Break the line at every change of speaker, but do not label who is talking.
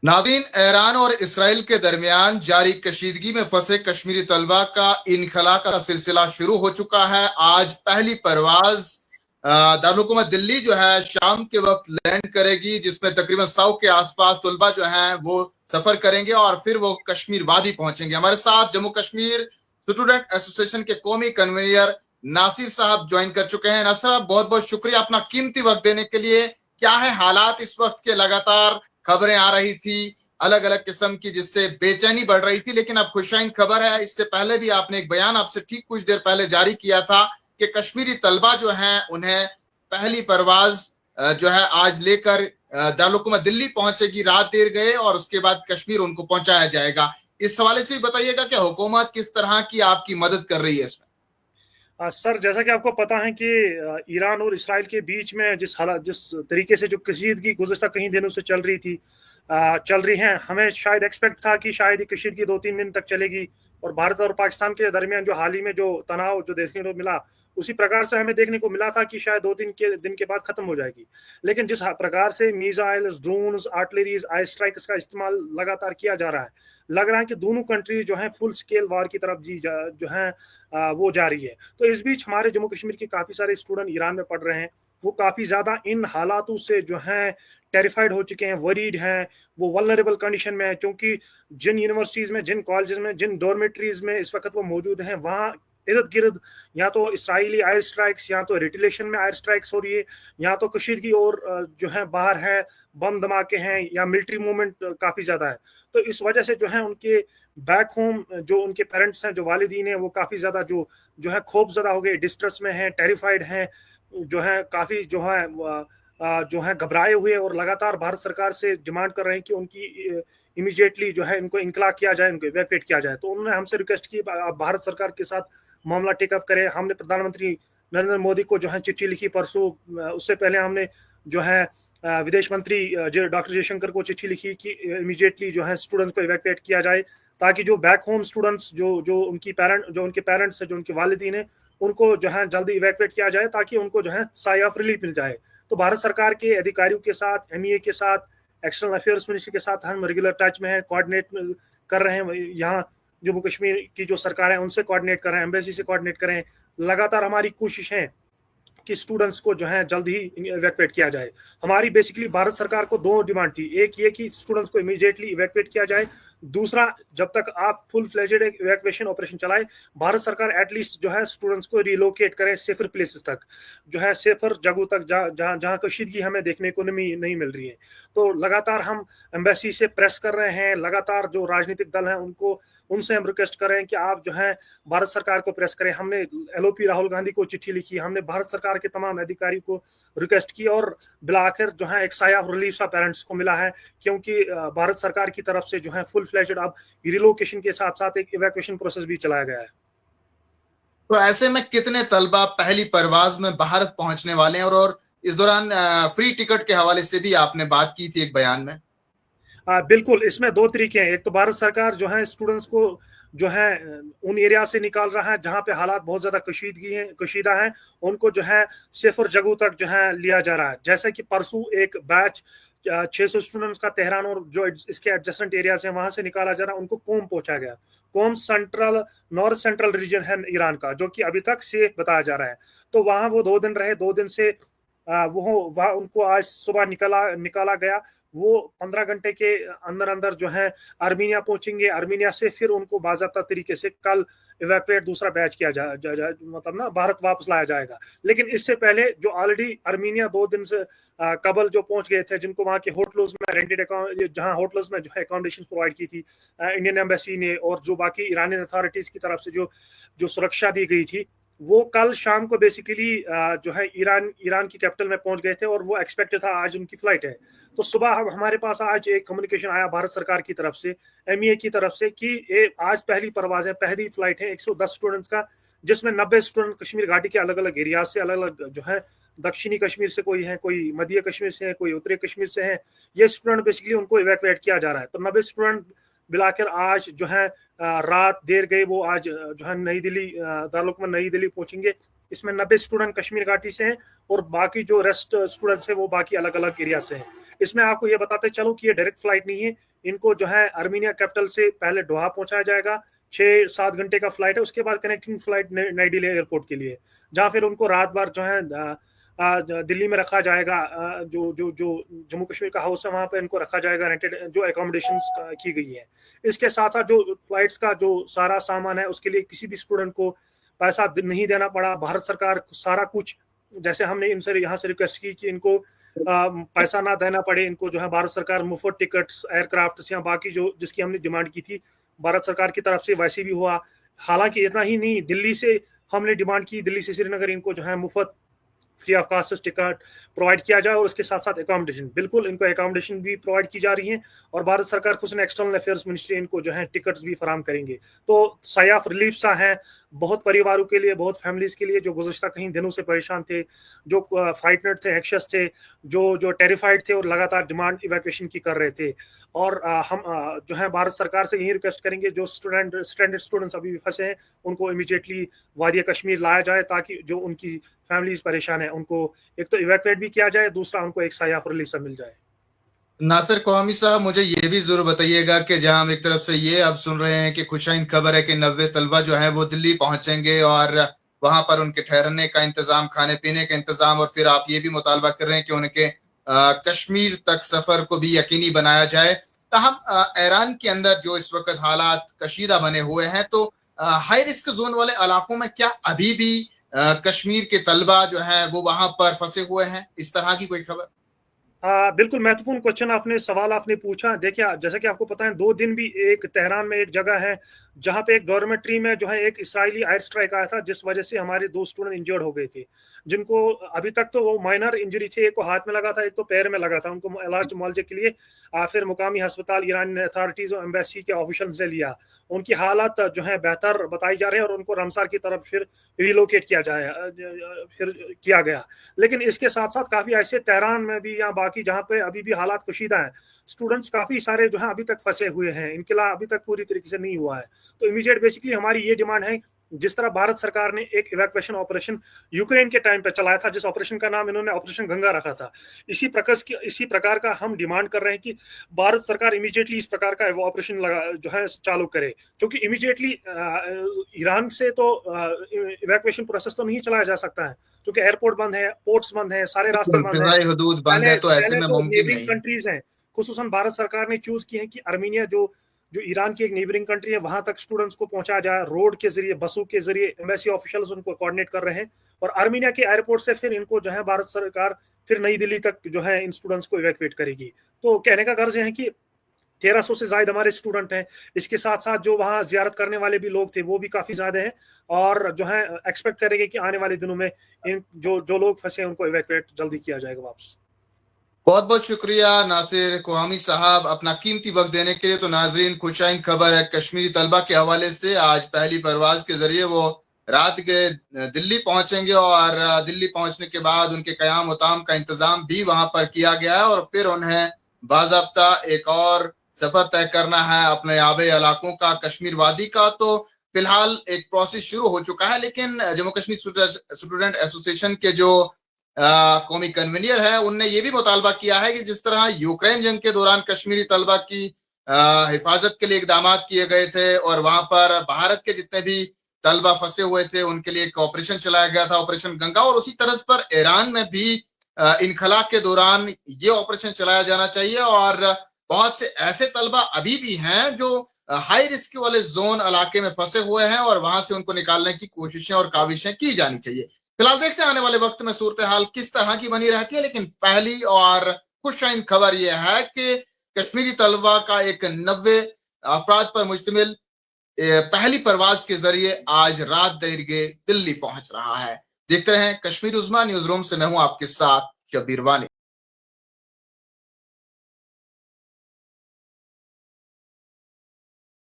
नाज़रीन, ईरान और इसराइल के दरमियान जारी कशीदगी में फंसे कश्मीरी तलबा का इनखला का सिलसिला शुरू हो चुका है। आज पहली परवाज दारुल दिल्ली जो है शाम के वक्त लैंड करेगी, जिसमें तकरीबन 100 के आसपास तलबा जो हैं वो सफर करेंगे और फिर वो कश्मीर वादी पहुंचेंगे। हमारे साथ जम्मू कश्मीर स्टूडेंट एसोसिएशन के कौमी कन्वीनर नासिर साहब ज्वाइन कर चुके हैं। नासिर साहब, बहुत बहुत शुक्रिया अपना कीमती वक्त देने के लिए। क्या है हालात इस वक्त के? लगातार खबरें आ रही थी अलग अलग किस्म की, जिससे बेचैनी बढ़ रही थी, लेकिन अब खुशहाइन खबर है। इससे पहले भी आपने एक बयान आपसे ठीक कुछ देर पहले जारी किया था कि कश्मीरी तलबा जो हैं उन्हें पहली परवाज जो है आज लेकर दारुल दिल्ली पहुंचेगी। रात देर गए और उसके बाद कश्मीर उनको पहुंचाया जाएगा। इस हवाले से बताइएगा कि हुकूमत किस तरह की आपकी मदद कर रही है इसमें?
सर, जैसा कि आपको पता है कि ईरान और इसराइल के बीच में जिस तरीके से जो कशीदगी गुज़श्ता कई दिनों से चल रही है, हमें शायद एक्सपेक्ट था कि शायद ये कशीदगी 2-3 दिन तक चलेगी और भारत और पाकिस्तान के दरमियान जो हाल ही में जो तनाव जो देखने को मिला, उसी प्रकार से हमें देखने को मिला था कि शायद 2 दिन के बाद खत्म हो जाएगी। लेकिन जिस प्रकार से missiles, drones, artilleries, air strikes का इस्तेमाल लगातार किया जा रहा है, लग रहा है कि दोनों कंट्री जो है फुल स्केल वार की तरफ जो है वो जा रही है। तो इस बीच हमारे जम्मू कश्मीर के काफी सारे स्टूडेंट ईरान में पढ़ रहे हैं। वो काफी ज्यादा इन हालातों से जो है टेरिफाइड हो चुके हैं, वरीड हैं। वो वल्नरेबल कंडीशन में है, क्योंकि जिन यूनिवर्सिटीज में, जिन कॉलेजेस में, जिन डॉर्मेटरीज में इस वक्त वो मौजूद हैं, वहाँ इर्द गिर्द या तो इसराइली एयर स्ट्राइक्स, या तो रिटिलेशन में एयर स्ट्राइक्स हो रही है, या तो कशीदगी और जो है बाहर है, बम धमाके हैं, या मिलिट्री मूवमेंट काफी ज्यादा है। तो इस वजह से जो है उनके बैक होम जो उनके पेरेंट्स हैं, जो वालिदीन हैं, वो काफी ज्यादा जो है खौफजदा हो गए, डिस्ट्रेस में हैं, टेरिफाइड हैं, जो है काफी जो है घबराए हुए, और लगातार भारत सरकार से डिमांड कर रहे हैं कि उनकी इमीडिएटली जो है इनको इंकला किया जाए, इनको इवैक्यूएट किया जाए। तो उन्होंने हमसे रिक्वेस्ट की आप भारत सरकार के साथ मामला टेकअप करें। हमने प्रधानमंत्री नरेंद्र मोदी को जो है चिट्ठी लिखी परसों। उससे पहले हमने जो है विदेश मंत्री डॉक्टर जयशंकर को चिट्ठी लिखी कि इमीडिएटली जो है स्टूडेंट्स को इवैक्यूएट किया जाए, ताकि जो बैक होम स्टूडेंट्स जो उनके पेरेंट्स है, जो उनके वालिदीन है, उनको जो है जल्दी इवैक्यूएट किया जाए, ताकि उनको जो है साई ऑफ रिलीफ मिल जाए। तो भारत सरकार के अधिकारियों के साथ, एमईए के साथ, एक्सटर्नल अफेयर्स मिनिस्ट्री के साथ हम रेगुलर टच में हैं, कोऑर्डिनेट कर रहे हैं। यहाँ जम्मू कश्मीर की जो सरकार है उनसे कोऑर्डिनेट कर रहे हैं, एम्बेसी से कोऑर्डिनेट कर रहे हैं। लगातार हमारी कोशिश है कि स्टूडेंट्स को जो है जल्द ही इवैक्यूएट किया जाए। हमारी बेसिकली भारत सरकार को दो डिमांड थी। एक ये कि स्टूडेंट्स को इमीडिएटली इवैक्यूएट किया जाए। दूसरा, जब तक आप फुल फ्लेजेड इवैक्यूएशन ऑपरेशन चलाए, भारत सरकार एटलीस्ट जो है स्टूडेंट्स को रिलोकेट करे सेफर प्लेसेस तक, जो है सेफर जगहों तक, जहाँ कशीदगी हमें देखने को नहीं मिल रही है। तो लगातार हम एम्बेसी से प्रेस कर रहे हैं। लगातार जो राजनीतिक दल हैं उनसे हम रिक्वेस्ट कर रहे हैं कि आप जो है भारत सरकार को प्रेस करें। हमने एलओपी राहुल गांधी को चिट्ठी लिखी, हमने भारत सरकार के तमाम अधिकारी को रिक्वेस्ट की, और बिलाकर जो है एक साया ऑफ रिलीफ सा पेरेंट्स को मिला है, क्योंकि भारत सरकार की तरफ से जो है फुल फ्लेजेड अब रिलोकेशन के साथ साथ एक इवैक्यूएशन प्रोसेस भी चलाया गया है।
तो ऐसे में कितने तलबा पहली परवाज में भारत पहुंचने वाले हैं? और इस दौरान फ्री टिकट के हवाले से भी आपने बात की थी एक बयान में।
बिल्कुल, इसमें दो तरीके हैं। एक तो भारत सरकार जो है स्टूडेंट्स को जो है उन एरिया से निकाल रहा है जहां पे हालात बहुत ज्यादा कशीदा है, उनको जो है सेफर जगहों तक जो है लिया जा रहा है। जैसे कि परसों एक बैच 600 स्टूडेंट्स का तेहरान और जो इसके एडजेसेंट एरियाज हैं वहां से निकाला जा रहा है, उनको कोम पहुंचा गया। कोम नॉर्थ सेंट्रल रीजन है ईरान का, जो कि अभी तक सेफ बताया जा रहा है। तो वहां वो 2 दिन रहे। 2 दिन से वह उनको आज सुबह निकाला गया। वो 15 घंटे के अंदर अंदर जो है आर्मीनिया पहुंचेंगे। आर्मीनिया से फिर उनको बाज़ाब्ता तरीके से कल इवैक्यूएट दूसरा बैच किया मतलब ना भारत वापस लाया जाएगा। लेकिन इससे पहले जो ऑलरेडी आर्मीनिया 2 दिन से कबल जो पहुंच गए थे, जिनको वहां के होटलों में जहां होटल्स में जो है अकोमोडेशन प्रोवाइड की थी इंडियन एम्बेसी ने, और जो बाकी ईरानी अथॉरिटीज की तरफ से जो सुरक्षा दी गई थी, वो कल शाम को बेसिकली जो है ईरान की कैपिटल में पहुंच गए थे, और वो एक्सपेक्टेड था आज उनकी फ्लाइट है। तो सुबह हमारे पास आज एक कम्युनिकेशन आया भारत सरकार की तरफ से, एमईए की तरफ से, कि आज पहली परवाज है, पहली फ्लाइट है 110 स्टूडेंट्स का, जिसमें 90 स्टूडेंट कश्मीर घाटी के अलग अलग एरिया से, अलग अलग जो है दक्षिणी कश्मीर से कोई है, कोई मध्य कश्मीर से है, कोई उत्तरी कश्मीर से है। ये स्टूडेंट बेसिकली उनको इवैक्यूएट किया जा रहा है। तो 90 स्टूडेंट मिलाकर आज जो है रात देर गई, वो आज जो है दारुल नई दिल्ली पहुंचेंगे। इसमें 90 स्टूडेंट कश्मीर घाटी से हैं और बाकी जो रेस्ट स्टूडेंट्स हैं वो बाकी अलग अलग एरिया से हैं। इसमें आपको ये बताते चलो कि ये डायरेक्ट फ्लाइट नहीं है, इनको जो है आर्मीनिया कैपिटल से पहले दोहा पहुंचाया जाएगा, 6-7 घंटे का फ्लाइट है, उसके बाद कनेक्टिंग फ्लाइट नई दिल्ली एयरपोर्ट के लिए, जहाँ फिर उनको रात भर जो है दिल्ली में रखा जाएगा। जो जो जो जम्मू कश्मीर का हाउस है वहाँ पे इनको रखा जाएगा, रेंटेड जो एकोमोडेशंस की गई है। इसके साथ साथ जो फ्लाइट्स का जो सारा सामान है उसके लिए किसी भी स्टूडेंट को पैसा नहीं देना पड़ा। भारत सरकार सारा कुछ, जैसे हमने इनसे यहाँ से रिक्वेस्ट की कि इनको पैसा ना देना पड़े, इनको जो है भारत सरकार मुफ्त टिकट्स, एयरक्राफ्ट या बाकी जो जिसकी हमने डिमांड की थी भारत सरकार की तरफ से वैसे भी हुआ। हालांकि इतना ही नहीं, दिल्ली से हमने डिमांड की, दिल्ली से श्रीनगर इनको जो है मुफ्त free of cost ticket provide किया जाए और उसके साथ साथ एकोमोडेशन, बिल्कुल इनको एकोमोडेशन भी प्रोवाइड की जा रही है और भारत सरकार खुद एक्सटर्नल अफेयर्स मिनिस्ट्री इनको जो है टिकट्स भी फराम करेंगे। तो साई ऑफ रिलीफ सा है बहुत परिवारों के लिए, बहुत फैमिलीज के लिए जो गुज़श्ता कई दिनों से परेशान थे, जो फ्राइटनेड थे, एंग्शियस थे, जो टेरिफाइड थे और लगातार डिमांड इवैक्यूएशन की कर रहे थे। और हम जो है भारत सरकार से यही रिक्वेस्ट करेंगे, जो स्ट्रैंडेड स्टूडेंट्स अभी भी फंसे हैं उनको इमीडिएटली वादिया कश्मीर लाया जाए, ताकि जो उनकी फैमिलीज परेशान है उनको एक तो इवैक्यूएट भी किया जाए, दूसरा उनको एक साई ऑफ रिलीफ मिल जाए।
नासिर कौमी साहब, मुझे ये भी जरूर बताइएगा कि जहां हम एक तरफ से ये अब सुन रहे हैं कि खुशाइन खबर है कि 90 तलबा जो है वो दिल्ली पहुंचेंगे और वहां पर उनके ठहरने का इंतजाम, खाने पीने का इंतजाम, और फिर आप ये भी मुतालबा कर रहे हैं कि उनके कश्मीर तक सफर को भी यकीनी बनाया जाए। ताहम ईरान के अंदर जो इस वक्त हालात कशीदा बने हुए हैं, तो हाई रिस्क जोन वाले इलाकों में क्या अभी भी कश्मीर के तलबा जो है वो वहां पर फंसे हुए हैं? इस तरह की कोई खबर?
बिल्कुल महत्वपूर्ण क्वेश्चन सवाल आपने पूछा। देखिए, जैसा कि आपको पता है 2 दिन भी एक तेहरान में एक जगह है जहां पे एक डॉर्मेट्री में जो है एक इसराइली एयर स्ट्राइक आया था, जिस वजह से हमारे 2 स्टूडेंट इंजर्ड हो गए थे, जिनको अभी तक तो वो माइनर इंजरी थी, एक को हाथ में लगा था, एक तो पैर में लगा था, उनको इलाज मुआवजे के लिए फिर मुकामी अस्पताल ईरान अथॉरिटीज और एम्बेसी के ऑफिशियल से लिया। उनकी हालत जो है बेहतर बताई जा रही है और उनको रमसार की तरफ फिर रिलोकेट किया गया। लेकिन इसके साथ साथ काफी ऐसे तेहरान में भी या बाकी जहाँ पे अभी भी हालात कशीदा है, स्टूडेंट्स काफी सारे जो है अभी तक फंसे हुए हैं, इनकला अभी तक पूरी तरीके से नहीं हुआ है। तो इमीडिएट बेसिकली हमारी ये डिमांड है, जिस तरह भारत सरकार ने एक इवैक्यूएशन ऑपरेशन यूक्रेन के टाइम पे चलाया था, जिस ऑपरेशन का नाम इन्होंने ऑपरेशन गंगा रखा था, इसी प्रकार का हम डिमांड कर रहे हैं कि भारत सरकार इमीडिएटली इस प्रकार का ऑपरेशन जो है चालू करे, क्योंकि इमीडिएटली ईरान से तो इवैक्यूएशन प्रोसेस तो नहीं चलाया जा सकता है, क्योंकि एयरपोर्ट बंद है, पोर्ट्स बंद है, सारे रास्ते बंद है,
हदूद बंद है, तो ऐसे में मुमकिन नहीं।
कंट्रीज हैं, खुसूसन भारत सरकार ने चूज की है कि आर्मीनिया जो ईरान की एक नेबरिंग कंट्री है, वहां तक स्टूडेंट्स को पहुंचाया जाए रोड के जरिए, बसों के जरिए। एम्बेसी ऑफिशियल्स उनको कोऑर्डिनेट कर रहे हैं और आर्मीनिया के एयरपोर्ट से फिर इनको जो है भारत सरकार फिर नई दिल्ली तक जो है इन स्टूडेंट्स को इवैक्यूएट करेगी। तो कहने का गर्ज है कि 1300 से ज्यादा हमारे स्टूडेंट हैं, इसके साथ साथ जो वहाँ जियारत करने वाले भी लोग थे वो भी काफी ज्यादा हैं, और जो है एक्सपेक्ट करेंगे कि आने वाले दिनों में इन जो लोग फंसे हैं उनको इवैक्यूएट जल्दी किया जाएगा वापस।
बहुत बहुत शुक्रिया नासिर कौमी साहब अपना कीमती वक्त देने के लिए। तो नाजरीन, खुशाइन खबर है कश्मीरी तलबा के हवाले से, आज पहली परवाज के जरिए वो रात के दिल्ली पहुंचेंगे और दिल्ली पहुंचने के बाद उनके कयाम उताम का इंतजाम भी वहां पर किया गया है और फिर उन्हें बाज़ाब्ता एक और सफर तय करना है अपने आबे इलाकों का, कश्मीर वादी का। तो फिलहाल एक प्रोसेस शुरू हो चुका है, लेकिन जम्मू कश्मीर स्टूडेंट एसोसिएशन के जो कौमी कन्वीनियर है उनने ये भी मुतालबा किया है कि जिस तरह यूक्रेन जंग के दौरान कश्मीरी तलबा की हिफाजत के लिए इकदाम किए गए थे और वहां पर भारत के जितने भी तलबा फंसे हुए थे उनके लिए एक ऑपरेशन चलाया गया था, ऑपरेशन गंगा, और उसी तरह पर ईरान में भी इनखला के दौरान ये ऑपरेशन चलाया जाना चाहिए। और बहुत से ऐसे तलबा अभी भी हैं जो हाई रिस्क वाले जोन इलाके में फंसे हुए हैं और वहां से उनको निकालने की कोशिशें और काविशें की जानी चाहिए। फिलहाल देखते हैं आने वाले वक्त में सूरत हाल किस तरह की बनी रहती है, लेकिन पहली और खुशाइन खबर यह है कि कश्मीरी तलबा का एक 90 अफराद पर मुश्तमिल पहली परवाज के जरिए आज रात देर दिल्ली पहुंच रहा है। देखते रहें कश्मीर उज़्मा न्यूज रूम से, मैं हूं आपके साथ शब्बीर वानी।